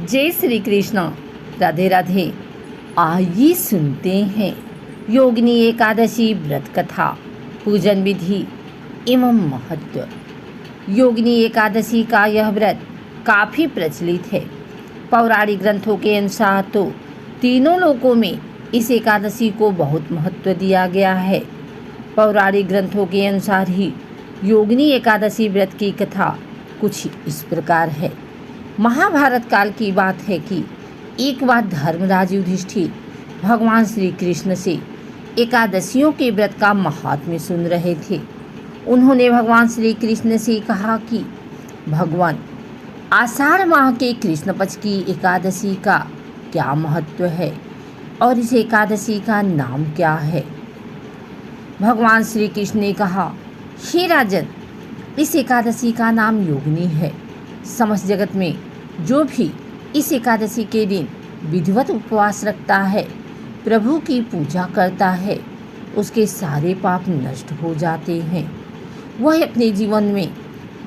जय श्री कृष्ण। राधे राधे। आइए सुनते हैं योगिनी एकादशी व्रत कथा, पूजन विधि एवं महत्व। योगिनी एकादशी का यह व्रत काफ़ी प्रचलित है। पौराणिक ग्रंथों के अनुसार तो तीनों लोकों में इस एकादशी को बहुत महत्व दिया गया है। पौराणिक ग्रंथों के अनुसार ही योगिनी एकादशी व्रत की कथा कुछ इस प्रकार है। महाभारत काल की बात है कि एक बार धर्मराज युधिष्ठिर भगवान श्री कृष्ण से एकादशियों के व्रत का महात्म्य सुन रहे थे। उन्होंने भगवान श्री कृष्ण से कहा कि भगवान, आषाढ़ माह के कृष्ण पक्ष की एकादशी का क्या महत्व है और इस एकादशी का नाम क्या है। भगवान श्री कृष्ण ने कहा, हे राजन, इस एकादशी का नाम योगिनी है। समस्त जगत में जो भी इस एकादशी के दिन विधिवत उपवास रखता है, प्रभु की पूजा करता है, उसके सारे पाप नष्ट हो जाते हैं। वह अपने जीवन में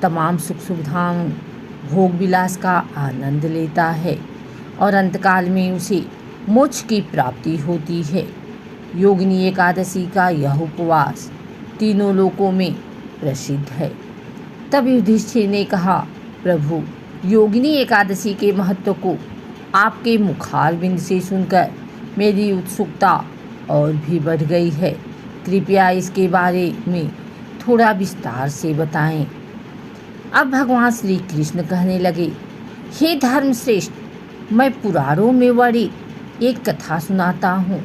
तमाम सुख सुविधाओं, भोग विलास का आनंद लेता है और अंतकाल में उसे मोक्ष की प्राप्ति होती है। योगिनी एकादशी का यह उपवास तीनों लोकों में प्रसिद्ध है। तब युधिष्ठिर ने कहा, प्रभु, योगिनी एकादशी के महत्व को आपके मुखारबिंद से सुनकर मेरी उत्सुकता और भी बढ़ गई है। कृपया इसके बारे में थोड़ा विस्तार से बताएं। अब भगवान श्री कृष्ण कहने लगे, हे धर्मश्रेष्ठ, मैं पुराणों में वर्णित एक कथा सुनाता हूँ,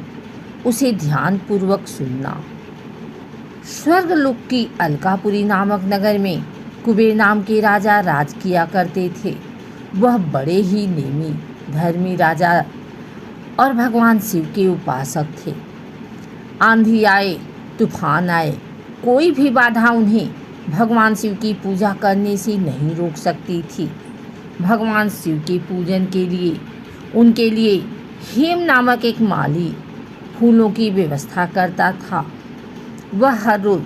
उसे ध्यानपूर्वक सुनना। स्वर्गलोक की अलकापुरी नामक नगर में कुबेर नाम के राजा राज किया करते थे। वह बड़े ही नेमी धर्मी राजा और भगवान शिव के उपासक थे। आंधी आए, तूफान आए, कोई भी बाधा उन्हें भगवान शिव की पूजा करने से नहीं रोक सकती थी। भगवान शिव के पूजन के लिए उनके लिए हेम नामक एक माली फूलों की व्यवस्था करता था। वह हर रोज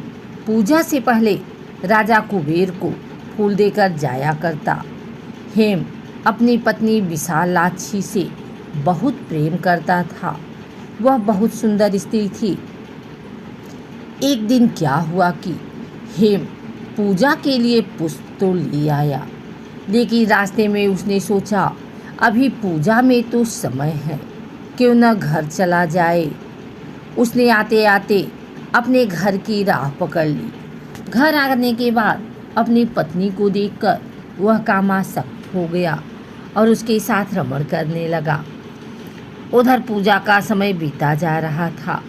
पूजा से पहले राजा कुबेर को फूल देकर जाया करता। हेम अपनी पत्नी विशालाक्षी से बहुत प्रेम करता था। वह बहुत सुंदर स्त्री थी। एक दिन क्या हुआ कि हेम पूजा के लिए पुष्प तो ले आया, लेकिन रास्ते में उसने सोचा, अभी पूजा में तो समय है, क्यों न घर चला जाए। उसने आते आते अपने घर की राह पकड़ ली। घर आने के बाद अपनी पत्नी को देखकर वह कामासक्त हो गया और उसके साथ रमण करने लगा। उधर पूजा का समय बीता जा रहा था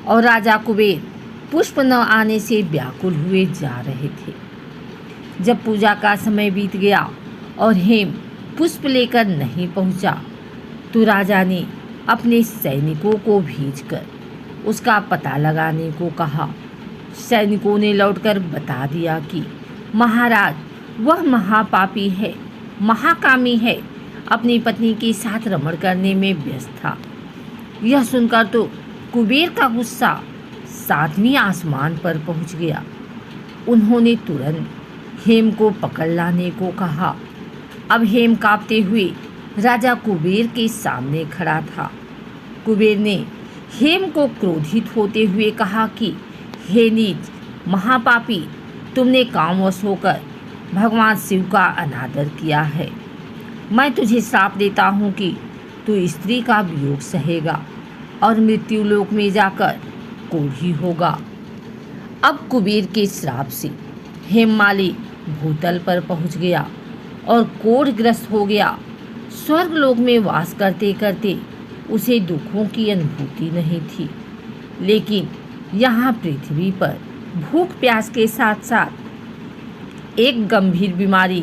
और राजा कुबेर पुष्प न आने से व्याकुल हुए जा रहे थे। जब पूजा का समय बीत गया और हेम पुष्प लेकर नहीं पहुंचा, तो राजा ने अपने सैनिकों को भेजकर उसका पता लगाने को कहा। सैनिकों ने लौटकर बता दिया कि महाराज, वह महापापी है, महाकामी है, अपनी पत्नी के साथ रमण करने में व्यस्त था। यह सुनकर तो कुबेर का गुस्सा 7वें आसमान पर पहुंच गया। उन्होंने तुरंत हेम को पकड़ लाने को कहा। अब हेम कांपते हुए राजा कुबेर के सामने खड़ा था। कुबेर ने हेम को क्रोधित होते हुए कहा कि हे नीच, महापापी, तुमने कामवश होकर भगवान शिव का अनादर किया है। मैं तुझे श्राप देता हूँ कि तू स्त्री का वियोग सहेगा और मृत्यु लोक में जाकर कोढ़ी होगा। अब कुबेर के श्राप से हेममाली भूतल पर पहुँच गया और कोढ़ग्रस्त हो गया। स्वर्गलोक में वास करते करते उसे दुखों की अनुभूति नहीं थी, लेकिन यहाँ पृथ्वी पर भूख प्यास के साथ साथ एक गंभीर बीमारी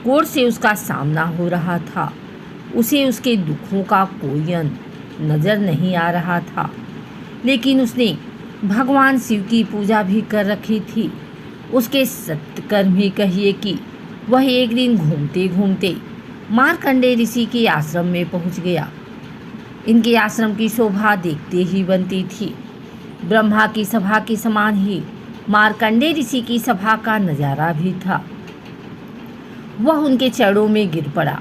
कोढ़ से उसका सामना हो रहा था। उसे उसके दुखों का कोई अंत नज़र नहीं आ रहा था, लेकिन उसने भगवान शिव की पूजा भी कर रखी थी। उसके सत्कर्म ही कहिए कि वह एक दिन घूमते घूमते मार्कंडेय ऋषि के आश्रम में पहुंच गया। इनके आश्रम की शोभा देखते ही बनती थी। ब्रह्मा की सभा के समान ही मार्कंडेय ऋषि की सभा का नज़ारा भी था। वह उनके चरणों में गिर पड़ा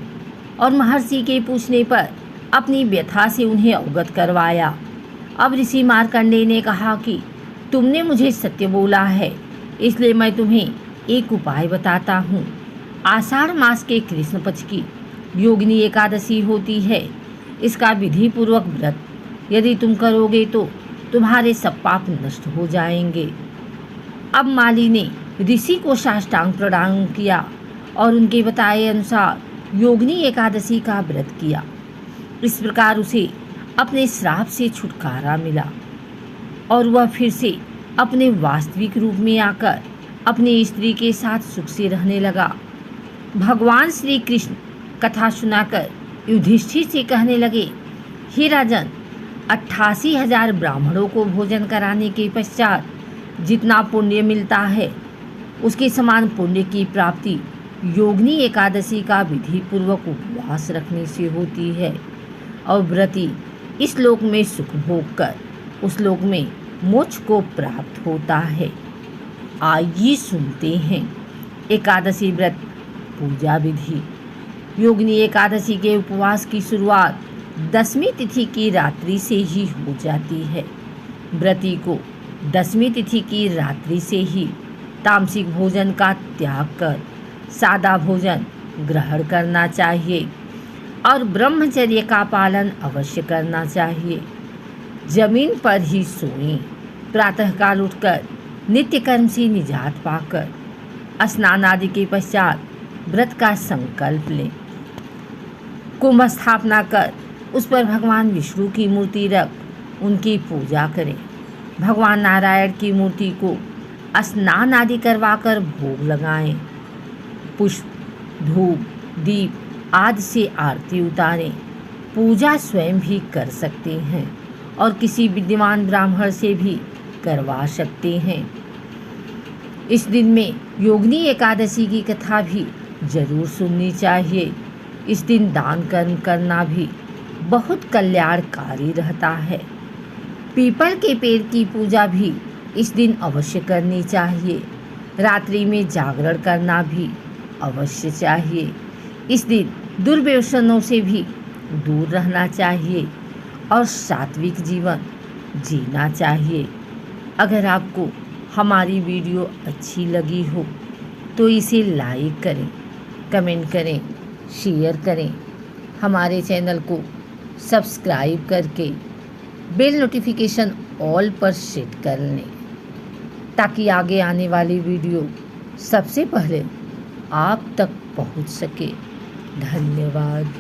और महर्षि के पूछने पर अपनी व्यथा से उन्हें अवगत करवाया। अब ऋषि मार्कंडेय ने कहा कि तुमने मुझे सत्य बोला है, इसलिए मैं तुम्हें एक उपाय बताता हूँ। आषाढ़ मास के कृष्ण पक्ष की योगिनी एकादशी होती है। इसका विधि पूर्वक व्रत यदि तुम करोगे तो तुम्हारे सब पाप नष्ट हो जाएंगे। अब माली ने ऋषि को साष्टांग प्रणाम किया और उनके बताए अनुसार योगिनी एकादशी का व्रत किया। इस प्रकार उसे अपने श्राप से छुटकारा मिला और वह फिर से अपने वास्तविक रूप में आकर अपनी स्त्री के साथ सुख से रहने लगा। भगवान श्री कृष्ण कथा सुनाकर युधिष्ठिर से कहने लगे, हे राजन, 88,000 ब्राह्मणों को भोजन कराने के पश्चात जितना पुण्य मिलता है, उसके समान पुण्य की प्राप्ति योगिनी एकादशी का विधि पूर्वक उपवास रखने से होती है और व्रती इस लोक में सुख भोग कर उस लोक में मोक्ष को प्राप्त होता है। आइए सुनते हैं एकादशी व्रत पूजा विधि। योगिनी एकादशी के उपवास की शुरुआत 10वीं तिथि की रात्रि से ही हो जाती है। व्रती को 10वीं तिथि की रात्रि से ही तामसिक भोजन का त्याग कर सादा भोजन ग्रहण करना चाहिए और ब्रह्मचर्य का पालन अवश्य करना चाहिए। जमीन पर ही सोएं। प्रातःकाल उठकर नित्य कर्म से निजात पाकर स्नान आदि के पश्चात व्रत का संकल्प लें। कुंभ स्थापना कर उस पर भगवान विष्णु की मूर्ति रख उनकी पूजा करें। भगवान नारायण की मूर्ति को स्नान आदि करवाकर भोग लगाएं। पुष्प, धूप, दीप आदि से आरती उतारें। पूजा स्वयं भी कर सकते हैं और किसी विद्वान ब्राह्मण से भी करवा सकते हैं। इस दिन में योगिनी एकादशी की कथा भी जरूर सुननी चाहिए। इस दिन दान कर्म करना भी बहुत कल्याणकारी रहता है। पीपल के पेड़ की पूजा भी इस दिन अवश्य करनी चाहिए। रात्रि में जागरण करना भी अवश्य चाहिए। इस दिन दुर्व्यसनों से भी दूर रहना चाहिए और सात्विक जीवन जीना चाहिए। अगर आपको हमारी वीडियो अच्छी लगी हो तो इसे लाइक करें, कमेंट करें, शेयर करें। हमारे चैनल को सब्सक्राइब करके बेल नोटिफिकेशन ऑल पर सेट कर लें ताकि आगे आने वाली वीडियो सबसे पहले आप तक पहुंच सके। धन्यवाद।